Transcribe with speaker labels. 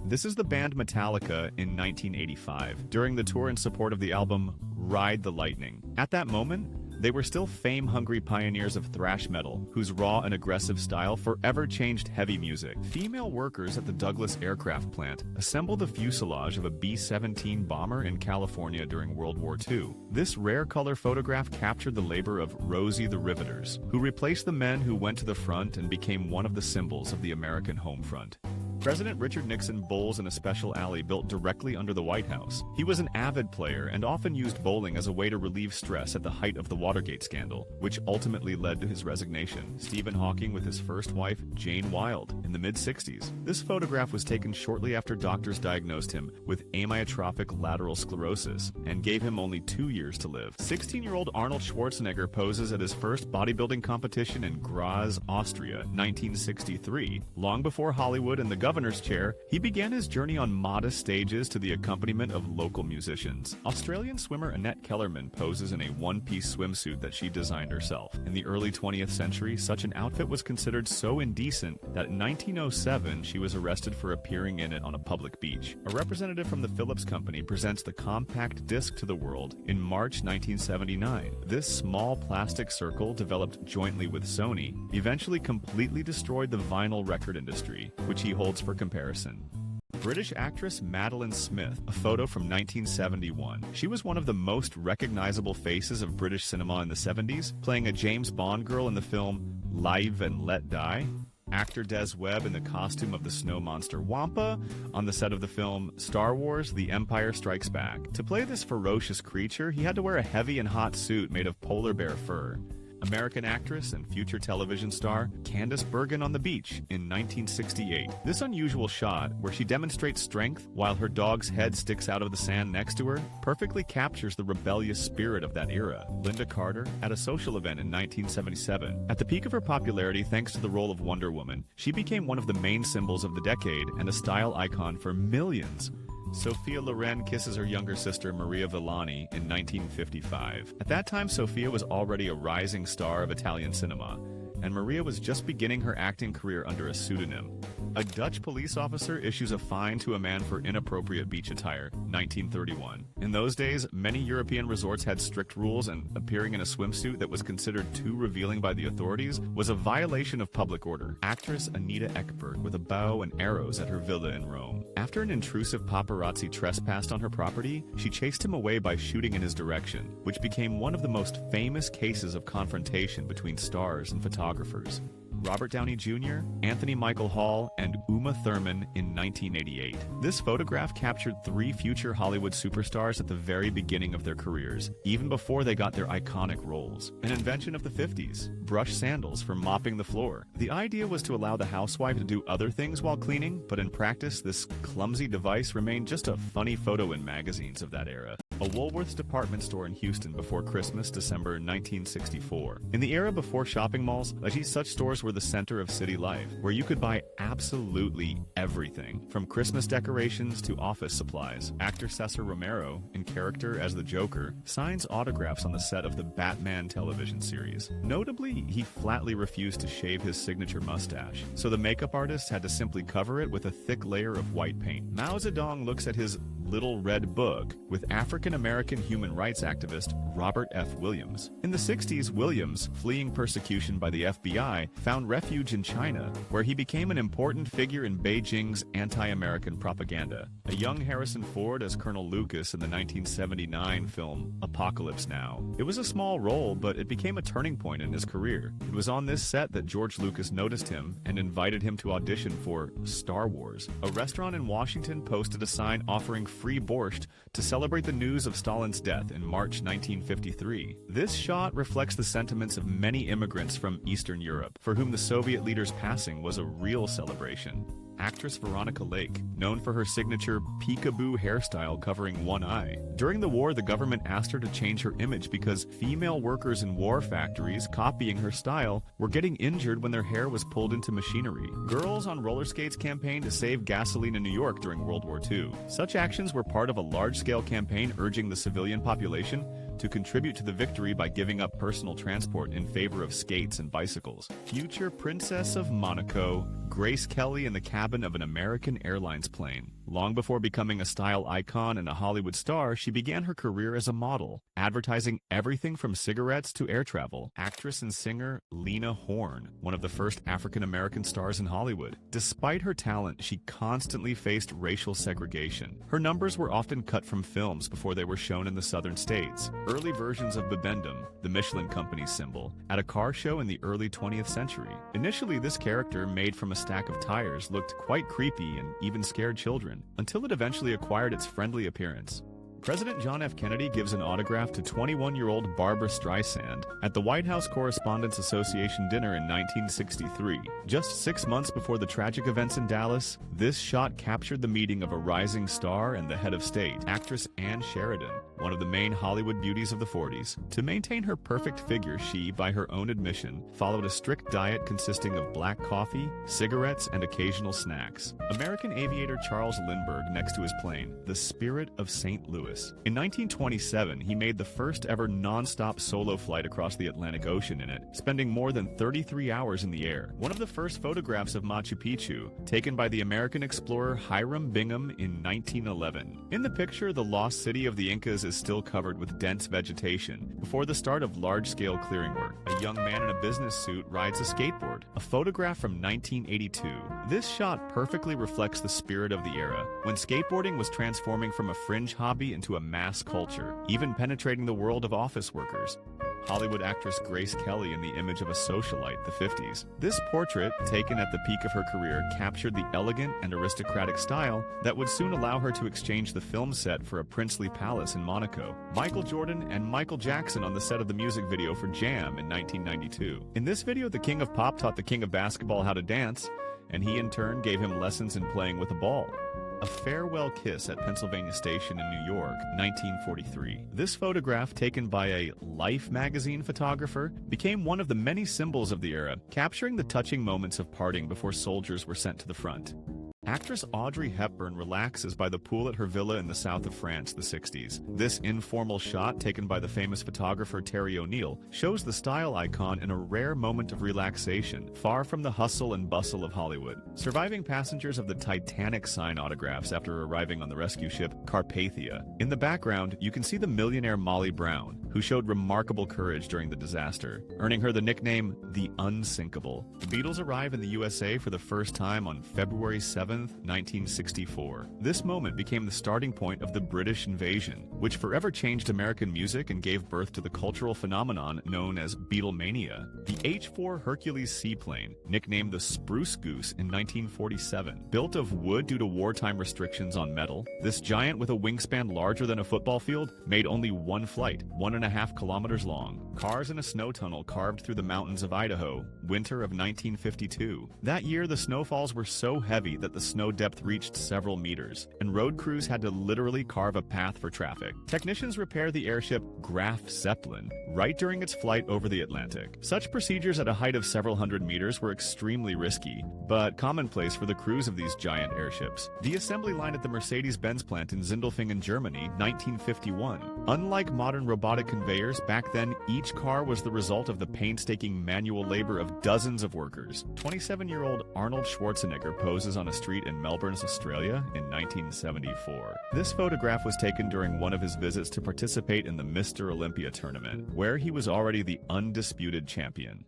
Speaker 1: This is the band Metallica in 1985, during the tour in support of the album Ride the Lightning. At that moment, they were still fame-hungry pioneers of thrash metal, whose raw and aggressive style forever changed heavy music. Female workers at the Douglas Aircraft Plant assembled the fuselage of a B-17 bomber in California during World War II. This rare color photograph captured the labor of Rosie the Riveters, who replaced the men who went to the front and became one of the symbols of the American home front. President Richard Nixon bowls in a special alley built directly under the White House. He was an avid player and often used bowling as a way to relieve stress at the height of the Watergate scandal, which ultimately led to his resignation. Stephen Hawking with his first wife, Jane Wilde, in the mid-60s. This photograph was taken shortly after doctors diagnosed him with amyotrophic lateral sclerosis and gave him only 2 years to live. 16-year-old Arnold Schwarzenegger poses at his first bodybuilding competition in Graz, Austria, 1963. Long before Hollywood and the governor's chair, he began his journey on modest stages to the accompaniment of local musicians. Australian swimmer Annette Kellerman poses in a one-piece swimsuit that she designed herself. In the early 20th century, such an outfit was considered so indecent that in 1907 she was arrested for appearing in it on a public beach. A representative from the Philips Company presents the compact disc to the world in March 1979. This small plastic circle, developed jointly with Sony, eventually completely destroyed the vinyl record industry, which he holds for comparison. British actress Madeline Smith, a photo from 1971. She was one of the most recognizable faces of British cinema in the 70s, playing a James Bond girl in the film Live and Let Die. Actor Des Webb in the costume of the snow monster Wampa on the set of the film Star Wars: The Empire Strikes Back. To play this ferocious creature, he had to wear a heavy and hot suit made of polar bear fur. American actress and future television star Candice Bergen on the beach in 1968. This unusual shot, where she demonstrates strength while her dog's head sticks out of the sand next to her, perfectly captures the rebellious spirit of that era. Linda Carter at a social event in 1977. At the peak of her popularity thanks to the role of Wonder Woman, she became one of the main symbols of the decade and a style icon for millions. Sophia Loren kisses her younger sister Maria Villani in 1955. At that time, Sophia was already a rising star of Italian cinema, and Maria was just beginning her acting career under a pseudonym. A Dutch police officer issues a fine to a man for inappropriate beach attire, 1931. In those days, many European resorts had strict rules, and appearing in a swimsuit that was considered too revealing by the authorities was a violation of public order. Actress Anita Ekberg with a bow and arrows at her villa in Rome. After an intrusive paparazzi trespassed on her property, she chased him away by shooting in his direction, which became one of the most famous cases of confrontation between stars and photographers. Robert Downey Jr., Anthony Michael Hall, and Uma Thurman in 1988. This photograph captured 3 future Hollywood superstars at the very beginning of their careers, even before they got their iconic roles. An invention of the 50s, brush sandals for mopping the floor. The idea was to allow the housewife to do other things while cleaning, but in practice, this clumsy device remained just a funny photo in magazines of that era. A Woolworth's department store in Houston before Christmas, December 1964. In the era before shopping malls, such stores were the center of city life, where you could buy absolutely everything, from Christmas decorations to office supplies. Actor Cesar Romero, in character as the Joker, signs autographs on the set of the Batman television series. Notably, he flatly refused to shave his signature mustache, so the makeup artist had to simply cover it with a thick layer of white paint. Mao Zedong looks at his Little Red Book with African-American human rights activist Robert F. Williams. In the 60s, Williams, fleeing persecution by the FBI, found refuge in China, where he became an important figure in Beijing's anti-American propaganda. A young Harrison Ford as Colonel Lucas in the 1979 film Apocalypse Now. It was a small role, but it became a turning point in his career. It was on this set that George Lucas noticed him and invited him to audition for Star Wars. A restaurant in Washington posted a sign offering free borscht to celebrate the news of Stalin's death in March 1953. This shot reflects the sentiments of many immigrants from Eastern Europe, for whom the Soviet leader's passing was a real celebration. Actress Veronica Lake, known for her signature peekaboo hairstyle covering one eye. During the war, the government asked her to change her image because female workers in war factories, copying her style, were getting injured when their hair was pulled into machinery. Girls on Roller Skates campaigned to save gasoline in New York during World War II. Such actions were part of a large-scale campaign urging the civilian population to contribute to the victory by giving up personal transport in favor of skates and bicycles. Future Princess of Monaco, Grace Kelly in the cabin of an American Airlines plane. Long before becoming a style icon and a Hollywood star, she began her career as a model, advertising everything from cigarettes to air travel. Actress and singer Lena Horne, one of the first African-American stars in Hollywood. Despite her talent, she constantly faced racial segregation. Her numbers were often cut from films before they were shown in the southern states. Early versions of Bibendum, the Michelin Company's symbol, at a car show in the early 20th century. Initially, this character, made from a stack of tires, looked quite creepy and even scared children, until it eventually acquired its friendly appearance. President John F. Kennedy gives an autograph to 21-year-old Barbra Streisand at the White House Correspondents Association dinner in 1963. Just 6 months before the tragic events in Dallas, this shot captured the meeting of a rising star and the head of state, actress Ann Sheridan, one of the main Hollywood beauties of the 40s. To maintain her perfect figure, she, by her own admission, followed a strict diet consisting of black coffee, cigarettes, and occasional snacks. American aviator Charles Lindbergh next to his plane, the Spirit of St. Louis. In 1927, he made the first ever non-stop solo flight across the Atlantic Ocean in it, spending more than 33 hours in the air. One of the first photographs of Machu Picchu, taken by the American explorer Hiram Bingham in 1911. In the picture, the lost city of the Incas is still covered with dense vegetation before the start of large-scale clearing work. A young man in a business suit rides a skateboard, a photograph from 1982. This shot perfectly reflects the spirit of the era, when skateboarding was transforming from a fringe hobby into a mass culture, even penetrating the world of office workers. Hollywood actress Grace Kelly in the image of a socialite, the 50s. This portrait, taken at the peak of her career, captured the elegant and aristocratic style that would soon allow her to exchange the film set for a princely palace in Monaco. Michael Jordan and Michael Jackson on the set of the music video for Jam in 1992. In this video, the king of pop taught the king of basketball how to dance, and he in turn gave him lessons in playing with a ball. A farewell kiss at Pennsylvania Station in New York, 1943. This photograph, taken by a Life magazine photographer, became one of the many symbols of the era, capturing the touching moments of parting before soldiers were sent to the front. Actress Audrey Hepburn relaxes by the pool at her villa in the south of France, the 60s. This informal shot, taken by the famous photographer Terry O'Neill, shows the style icon in a rare moment of relaxation, far from the hustle and bustle of Hollywood. Surviving passengers of the Titanic sign autographs after arriving on the rescue ship Carpathia. In the background, you can see the millionaire Molly Brown, who showed remarkable courage during the disaster, earning her the nickname the Unsinkable. The Beatles arrive in the USA for the first time on February 7, 1964. This moment became the starting point of the British invasion, which forever changed American music and gave birth to the cultural phenomenon known as Beatlemania. The H-4 Hercules seaplane, nicknamed the Spruce Goose in 1947, built of wood due to wartime restrictions on metal, this giant with a wingspan larger than a football field made only one flight, 1.5 kilometers long. Cars in a snow tunnel carved through the mountains of Idaho, winter of 1952. That year, the snowfalls were so heavy that the snow depth reached several meters, and road crews had to literally carve a path for traffic. Technicians repaired the airship Graf Zeppelin right during its flight over the Atlantic. Such procedures at a height of several hundred meters were extremely risky, but commonplace for the crews of these giant airships. The assembly line at the Mercedes-Benz plant in Sindelfingen, Germany, 1951. Unlike modern robotic conveyors, back then each car was the result of the painstaking manual labor of dozens of workers. 27-year-old Arnold Schwarzenegger poses on a street in Melbourne, Australia in 1974. This photograph was taken during one of his visits to participate in the Mr. Olympia tournament, where he was already the undisputed champion.